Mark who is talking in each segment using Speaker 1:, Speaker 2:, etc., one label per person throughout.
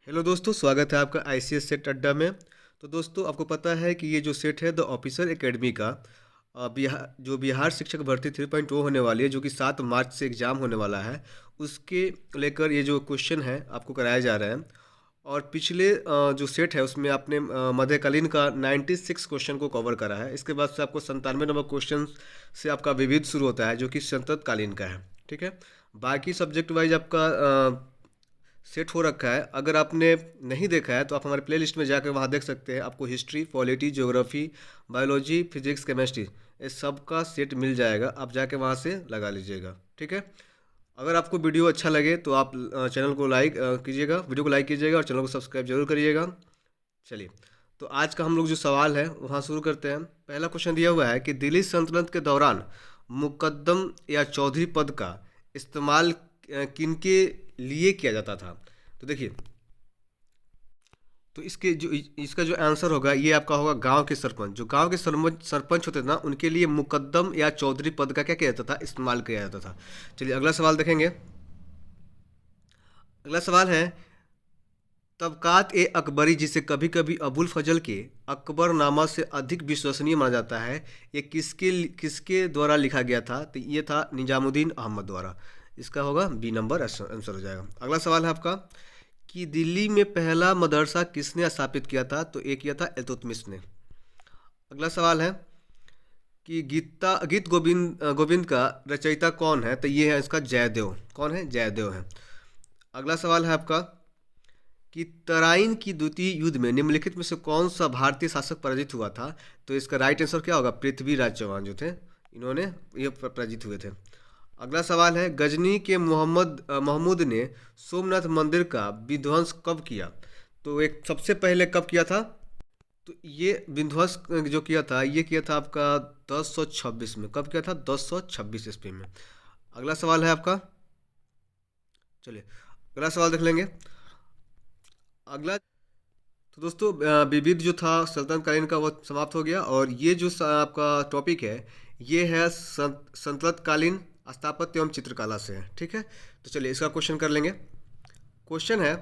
Speaker 1: Hello दोस्तों, स्वागत है आपका आईसीएस सेट अड्डा में। तो दोस्तों, आपको पता है कि ये जो सेट है द ऑफिसर एकेडमी का बिहार शिक्षक भर्ती 3.0 होने वाली है, जो कि 7 मार्च से एग्ज़ाम होने वाला है। उसके लेकर ये जो क्वेश्चन है आपको कराया जा रहा है। और पिछले जो सेट है उसमें आपने मध्यकालीन का 96 क्वेश्चन को कवर करा है। इसके बाद से आपको 97 नंबर क्वेश्चन से आपका विविध शुरू होता है, जो कि संततकालीन का है। ठीक है, बाकी सब्जेक्ट वाइज आपका सेट हो रखा है। अगर आपने नहीं देखा है तो आप हमारे प्लेलिस्ट में जाकर वहाँ देख सकते हैं। आपको history, polity, geography, biology, physics, chemistry, इस सब का सेट मिल जाएगा। आप जाके वहाँ से लगा लीजिएगा। ठीक है, अगर आपको वीडियो अच्छा लगे तो आप चैनल को लाइक कीजिएगा, वीडियो को लाइक कीजिएगा और चैनल को सब्सक्राइब जरूर करिएगा। चलिए, तो आज का हम लोग जो सवाल है वहाँ शुरू करते हैं। पहला क्वेश्चन दिया हुआ है कि दिल्ली सल्तनत के दौरान मुकद्दम या चौधरी पद का इस्तेमाल किनके लिए किया जाता था। तो देखिए, तो इसका जो आंसर होगा ये आपका होगा गांव के सरपंच। जो गांव के सरपंच होते थे ना, उनके लिए मुकद्दम या चौधरी पद का क्या किया जाता था, इस्तेमाल किया जाता था। चलिए अगला सवाल देखेंगे। अगला सवाल है तबकात ए अकबरी, जिसे कभी कभी अबुल फजल के अकबरनामा से अधिक विश्वसनीय माना जाता है, ये किसके किसके द्वारा लिखा गया था। तो ये था निजामुद्दीन अहमद द्वारा। इसका होगा बी नंबर आंसर हो जाएगा। अगला सवाल है आपका कि दिल्ली में पहला मदरसा किसने स्थापित किया था। तो एक किया था इल्तुतमिश ने। अगला सवाल है कि गीत गोविंद का रचयिता कौन है। तो ये है इसका जयदेव। कौन है? जयदेव है। अगला सवाल है आपका कि तराइन की द्वितीय युद्ध में निम्नलिखित में से कौन सा भारतीय शासक पराजित हुआ था। तो इसका राइट आंसर क्या होगा? पृथ्वीराज चौहान जो थे, इन्होंने ये पराजित हुए थे। अगला सवाल है गजनी के महमूद ने सोमनाथ मंदिर का विध्वंस कब किया। तो एक सबसे पहले कब किया था। तो ये विध्वंस जो किया था ये किया था आपका 1026 में। कब किया था? 1026 ईस्वी में। अगला सवाल है आपका, चलिए अगला सवाल देख लेंगे। अगला तो दोस्तों विविध जो था सल्तनत कालीन का वो समाप्त हो गया। और ये जो आपका टॉपिक है ये है सल्तनत कालीन स्थापत्य एवं चित्रकला से है। ठीक है, तो चलिए इसका क्वेश्चन कर लेंगे। क्वेश्चन है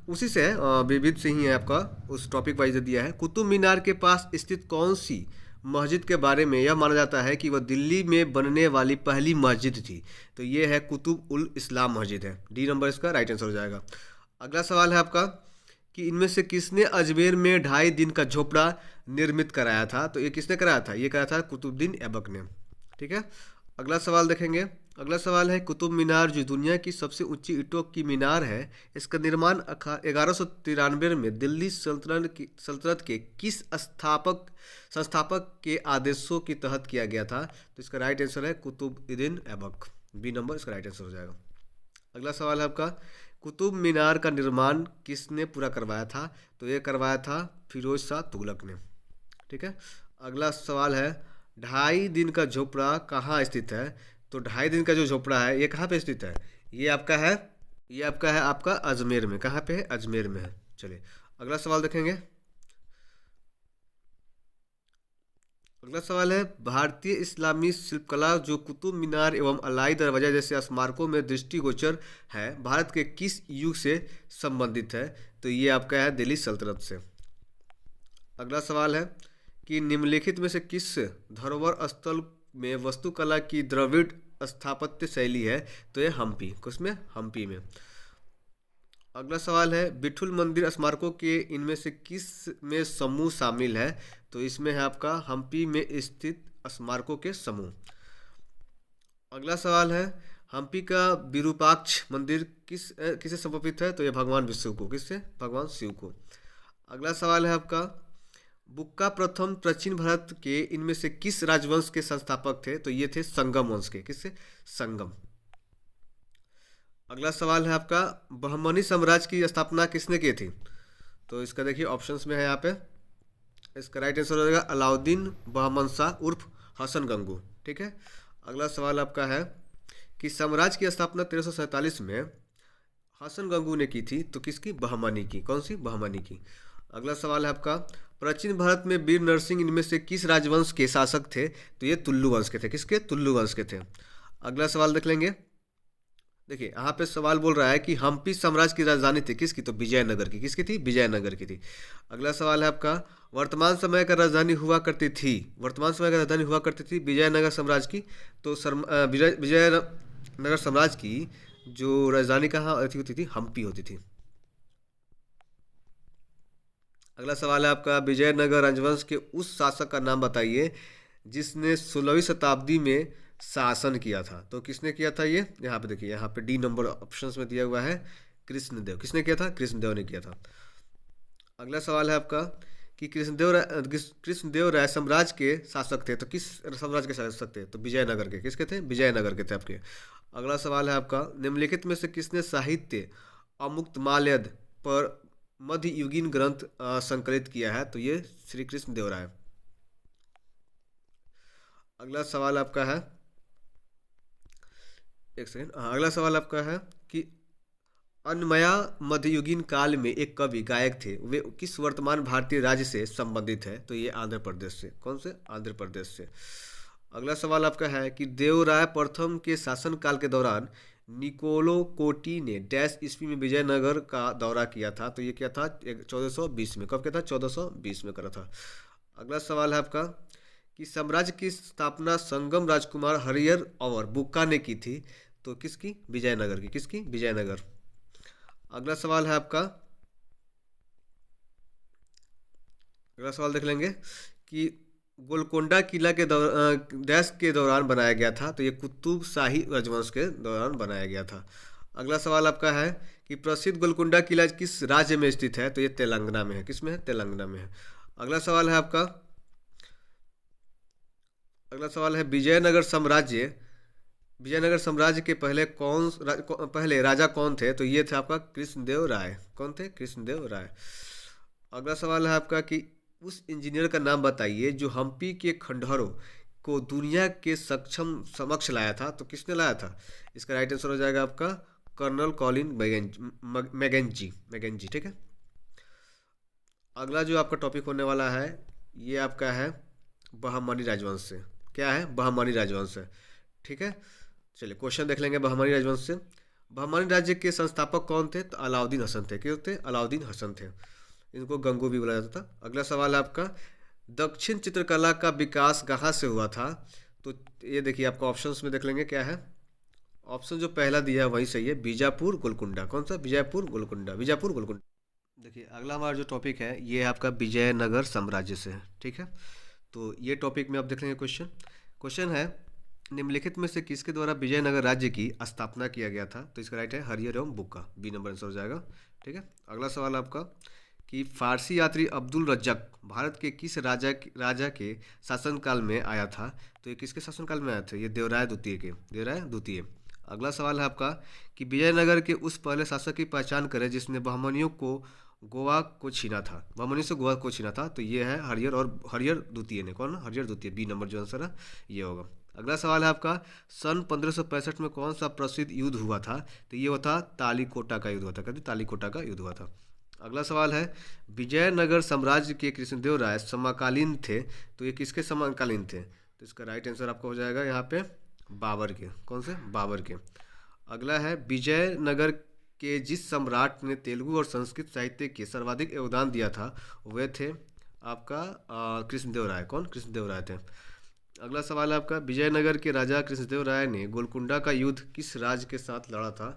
Speaker 1: उसी से है, विविध से ही है आपका, उस टॉपिक वाइज दिया है। कुतुब मीनार के पास स्थित कौन सी मस्जिद के बारे में यह माना जाता है कि वह दिल्ली में बनने वाली पहली मस्जिद थी। तो ये है कुतुब उल इस्लाम मस्जिद है। डी नंबर इसका राइट आंसर हो जाएगा। अगला सवाल है आपका कि इनमें से किसने अजमेर में 2.5 दिन का झोपड़ा निर्मित कराया था। तो ये किसने कराया था? ये कराया था कुतुबुद्दीन ऐबक ने। ठीक है, अगला सवाल देखेंगे। अगला सवाल है कुतुब मीनार जो दुनिया की सबसे ऊंची ईंटों की मीनार है, इसका निर्माण 1193 में दिल्ली सल्तनत के किस संस्थापक के आदेशों के तहत किया गया था। तो इसका राइट आंसर है कुतुबुद्दीन ऐबक। बी नंबर इसका राइट आंसर हो जाएगा। अगला सवाल है आपका कुतुब मीनार का निर्माण किसने पूरा करवाया था। तो ये करवाया था फिरोज शाह तुगलक ने। ठीक है, अगला सवाल है 2.5 दिन का झोपड़ा कहाँ स्थित है। तो 2.5 दिन का जो झोपड़ा है ये कहाँ पे स्थित है? ये आपका है आपका अजमेर में। कहाँ पे है? अजमेर में है। चलिए अगला सवाल देखेंगे। अगला सवाल है भारतीय इस्लामी शिल्पकला जो कुतुब मीनार एवं अलाई दरवाजा जैसे स्मारकों में दृष्टिगोचर है, भारत के किस युग से संबंधित है। तो ये आपका है दिल्ली सल्तनत से। अगला सवाल है कि निम्नलिखित में से किस धरोहर स्थल में वास्तुकला की द्रविड़ स्थापत्य शैली है। तो ये हम्पी। किसमें? हम्पी में। अगला सवाल है बिठुल मंदिर स्मारकों के इनमें से किस में समूह शामिल है। तो इसमें है आपका हम्पी में स्थित स्मारकों के समूह। अगला सवाल है हम्पी का विरूपाक्ष मंदिर किसे समर्पित है। तो ये भगवान विष्णु को। किससे? भगवान शिव को। अगला सवाल है आपका बुक्का प्रथम प्राचीन भारत के इनमें से किस राजवंश के संस्थापक थे। तो ये थे संगम वंश के। किससे? संगम। अगला सवाल है आपका बहमनी साम्राज्य की स्थापना किसने की थी। तो इसका देखिए ऑप्शंस में है यहाँ पे। इसका राइट आंसर हो जाएगा अलाउद्दीन बहमन शाह उर्फ हसन गंगू। ठीक है, अगला सवाल आपका है कि साम्राज्य की स्थापना 1347 में हसन गंगू ने की थी। तो किसकी? बहमनी की। कौन सी? बहमनी की। अगला सवाल है आपका प्राचीन भारत में वीर नरसिंह इनमें से किस राजवंश के शासक थे। तो ये तुल्लु वंश के थे। किसके? तुल्लु वंश के थे। अगला सवाल देख लेंगे। देखिए यहाँ पे सवाल बोल रहा है कि हम्पी साम्राज्य की राजधानी थी किसकी, तो विजयनगर की। किसकी थी? विजयनगर की थी। अगला सवाल है आपका, वर्तमान समय का राजधानी हुआ करती थी, वर्तमान समय का राजधानी हुआ करती थी विजयनगर साम्राज्य की। तो विजयनगर साम्राज्य की जो राजधानी कहाँ होती थी? हम्पी होती थी। अगला सवाल है आपका, विजयनगर राजवंश के उस शासक का नाम बताइए जिसने 16वीं शताब्दी में शासन किया था। तो किसने किया था ये? यहाँ पे देखिए, यहाँ पे डी नंबर ऑप्शंस में दिया हुआ है, कृष्णदेव। किसने किया था? कृष्णदेव ने किया था। अगला सवाल है आपका कि कृष्णदेव राय साम्राज्य के शासक थे, तो किस साम्राज्य के शासक थे? तो विजयनगर के। किसके थे? विजयनगर के थे आपके। अगला सवाल है आपका, निम्नलिखित में से किसने साहित्य अमुक्तमाल्यद पर मध्ययुगीन ग्रंथ संकलित किया है? तो ये श्री कृष्णदेव राय। अगला सवाल आपका है, एक सेकेंड, अगला सवाल आपका है कि अनमया मध्ययुगीन काल में एक कवि गायक थे, वे किस वर्तमान भारतीय राज्य से संबंधित है? तो ये आंध्र प्रदेश से। कौन से? आंध्र प्रदेश से। अगला सवाल आपका है कि देवराय प्रथम के शासनकाल के दौरान निकोलो कोटी ने डैश ईस्वी में विजयनगर का दौरा किया था। तो ये क्या था? 1420 में। कब क्या था? 1420 में करा था। अगला सवाल है आपका कि साम्राज्य की स्थापना संगम राजकुमार हरियर और बुक्का ने की थी। तो किसकी? विजयनगर की। किसकी? विजयनगर। अगला सवाल है आपका, अगला सवाल देख लेंगे कि गोलकोंडा किला के डैश के दौरान बनाया गया था। तो ये कुतुब शाही राजवंश के दौरान बनाया गया था। अगला सवाल आपका है कि प्रसिद्ध गोलकोंडा किला किस राज्य में स्थित है? तो ये तेलंगाना में है। किस में है? तेलंगाना में है। अगला सवाल है आपका, अगला सवाल है विजयनगर साम्राज्य के पहले राजा कौन थे? तो ये थे आपका कृष्णदेव राय। कौन थे? कृष्णदेव राय। अगला सवाल है आपका कि उस इंजीनियर का नाम बताइए जो हम्पी के खंडहरों को दुनिया के समक्ष लाया था। तो किसने लाया था? इसका राइट आंसर हो जाएगा आपका कर्नल कॉलिन मैगेंजी। ठीक है। अगला जो आपका टॉपिक होने वाला है ये आपका है बहमनी राजवंश से। क्या है? बहमनी राजवंश है। ठीक है, चलिए क्वेश्चन देख लेंगे बहमनी राजवंश से। बहमनी राज्य के संस्थापक कौन थे? तो अलाउद्दीन हसन थे। क्यों थे? अलाउद्दीन हसन थे। इनको गंगू भी बोला जाता था। अगला सवाल है आपका, दक्षिण चित्रकला का विकास कहाँ से हुआ था? तो ये देखिए आपको ऑप्शंस में देख लेंगे क्या है। ऑप्शन जो पहला दिया है वही सही है, बीजापुर गोलकुंडा। कौन सा? बीजापुर गोलकुंडा। बीजापुर गोलकुंडा। देखिए अगला हमारा जो टॉपिक है ये है आपका विजयनगर साम्राज्य से। ठीक है, तो ये टॉपिक में आप देख लेंगे क्वेश्चन। क्वेश्चन है, निम्नलिखित में से किसके द्वारा विजयनगर राज्य की स्थापना किया गया था? तो इसका राइट है हरियर एवं बुक्का। बी नंबर आंसर हो जाएगा। ठीक है, अगला सवाल आपका कि फारसी यात्री अब्दुल रज्जक भारत के किस राजा के शासनकाल में आया था? तो ये किसके शासनकाल में आया था? ये देवराय द्वितीय के। देवराय द्वितीय। अगला सवाल है आपका कि विजयनगर के उस पहले शासक की पहचान करें जिसने बहमनियों को गोवा को छीना था। बहमनी से गोवा को छीना था। तो ये है हरियर, और हरियर द्वितीय ने। कौन? हरियर द्वितीय। बी नंबर जो आंसर है ये होगा। अगला सवाल है आपका, सन 1565 में कौन सा प्रसिद्ध युद्ध हुआ था? तो ये हुआ था तालीकोटा का युद्ध हुआ था। कहते तालीकोटा का युद्ध हुआ था। अगला सवाल है, विजयनगर साम्राज्य के कृष्णदेव राय समकालीन थे। तो ये किसके समकालीन थे? तो इसका राइट आंसर आपका हो जाएगा यहाँ पे बाबर के। कौन से? बाबर के। अगला है, विजयनगर के जिस सम्राट ने तेलुगु और संस्कृत साहित्य के सर्वाधिक योगदान दिया था वे थे आपका कृष्णदेव राय। कौन? कृष्णदेव राय थे। अगला सवाल है आपका, विजयनगर के राजा कृष्णदेव राय ने गोलकुंडा का युद्ध किस राज्य के साथ लड़ा था?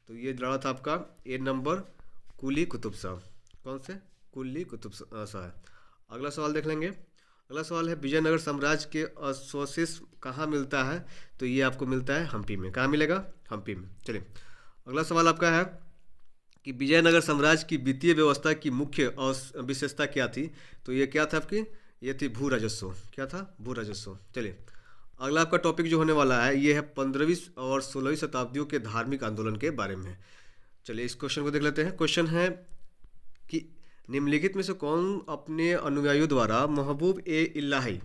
Speaker 1: तो ये लड़ा था आपका ए नंबर कुली कुतुब शाह। कौन से? कुली कुतुब शाह है। अगला सवाल देख लेंगे। अगला सवाल है, विजयनगर साम्राज्य के अवशेष कहाँ मिलता है? तो ये आपको मिलता है हम्पी में। कहाँ मिलेगा? हम्पी में। चलिए अगला सवाल आपका है कि विजयनगर साम्राज्य की वित्तीय व्यवस्था की मुख्य विशेषता क्या थी? तो ये क्या था आपकी? ये थी भू राजस्व। क्या था? भू राजस्व। चलिए अगला आपका टॉपिक जो होने वाला है ये है 15वीं और 16वीं शताब्दियों के धार्मिक आंदोलन के बारे में। चलिए इस क्वेश्चन को देख लेते हैं। क्वेश्चन है कि निम्नलिखित में से कौन अपने अनुयायियों द्वारा महबूब ए इलाही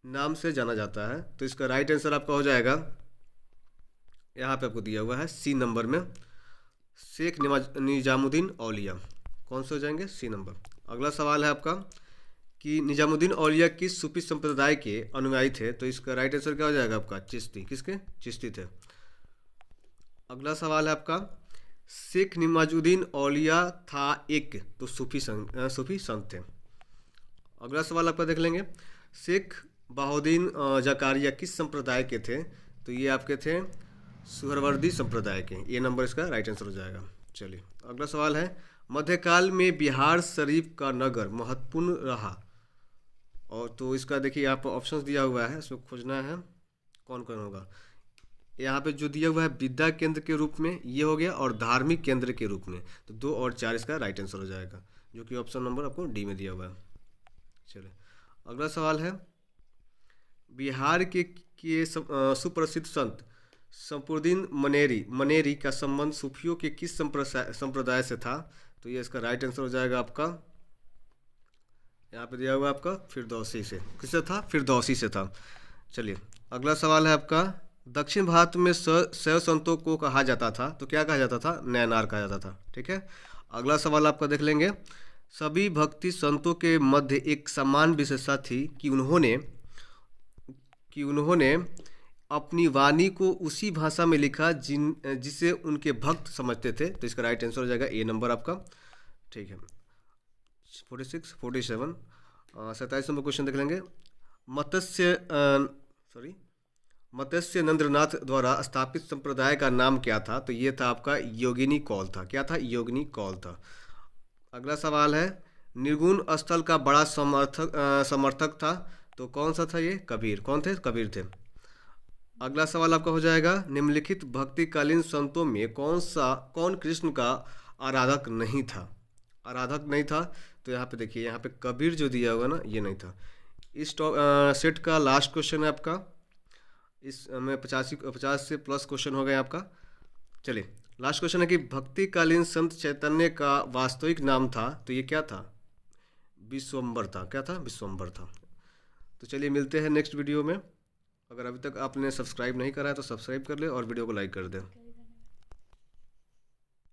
Speaker 1: नाम से जाना जाता है? तो इसका राइट आंसर आपका हो जाएगा, यहाँ पे आपको दिया हुआ है सी नंबर में, शेख निजामुद्दीन औलिया। कौन से हो जाएंगे? C number. अगला सवाल है आपका कि निजामुद्दीन औलिया किस सूफी संप्रदाय के अनुयायी थे? तो इसका राइट आंसर क्या हो जाएगा आपका? चिश्ती। किसके? चिश्ती थे। अगला सवाल है आपका, शेख निमाजुद्दीन औलिया था एक, तो सूफी संत थे। अगला सवाल आपका देख लेंगे, शेख बहाउद्दीन जकारिया किस संप्रदाय के थे, तो ये आपके थे सुहरवर्दी संप्रदाय के। ये नंबर इसका राइट आंसर हो जाएगा। चलिए अगला सवाल है, मध्यकाल में बिहार शरीफ का नगर महत्वपूर्ण रहा, और तो इसका देखिए यहाँ पर ऑप्शंस दिया हुआ है, इसमें खोजना है कौन कौन होगा। यहाँ पे जो दिया हुआ है विद्या केंद्र के रूप में ये हो गया, और धार्मिक केंद्र के रूप में, तो 2 और 4 इसका राइट आंसर हो जाएगा, जो कि ऑप्शन नंबर आपको डी में दिया हुआ है। चलिए अगला सवाल है, बिहार के सुप्रसिद्ध संत शमसुद्दीन मनेरी का संबंध सूफियों के किस संप्रदाय से था, तो ये इसका राइट आंसर हो जाएगा आपका, यहाँ पे दिया हुआ आपका फिरदौसी से। किससे था? फिरदौसी से था। चलिए अगला सवाल है आपका, दक्षिण भारत में शैव संतों को कहा जाता था, तो क्या कहा जाता था? नैनार कहा जाता था। ठीक है, अगला सवाल आपका देख लेंगे, सभी भक्ति संतों के मध्य एक समान विशेषता थी कि उन्होंने अपनी वाणी को उसी भाषा में लिखा जिसे उनके भक्त समझते थे, तो इसका राइट आंसर हो जाएगा ए नंबर आपका। ठीक है, 46, 47, 27 नंबर क्वेश्चन देख लेंगे, मत्स्य नंद्रनाथ द्वारा स्थापित संप्रदाय का नाम क्या था, तो ये था आपका योगिनी कौल था। क्या था? योगिनी कौल था। अगला सवाल है, निर्गुण स्थल का बड़ा समर्थक था, तो कौन सा था ये? कबीर। कौन थे? कबीर थे। अगला सवाल आपका हो जाएगा, निम्नलिखित भक्तिकालीन संतों में कौन कृष्ण का आराधक नहीं था? तो यहाँ पे देखिए, यहाँ पे कबीर जो दिया हुआ ना, ये नहीं था। इस सेट का लास्ट क्वेश्चन है आपका, इसमें 50 से प्लस क्वेश्चन हो गए आपका। चलिए लास्ट क्वेश्चन है कि भक्तिकालीन संत चैतन्य का वास्तविक नाम था, तो ये क्या था? विश्वम्बर था। क्या था? विश्वम्बर था। तो चलिए मिलते हैं नेक्स्ट वीडियो में। अगर अभी तक आपने सब्सक्राइब नहीं करा है तो सब्सक्राइब कर ले और वीडियो को लाइक कर दें।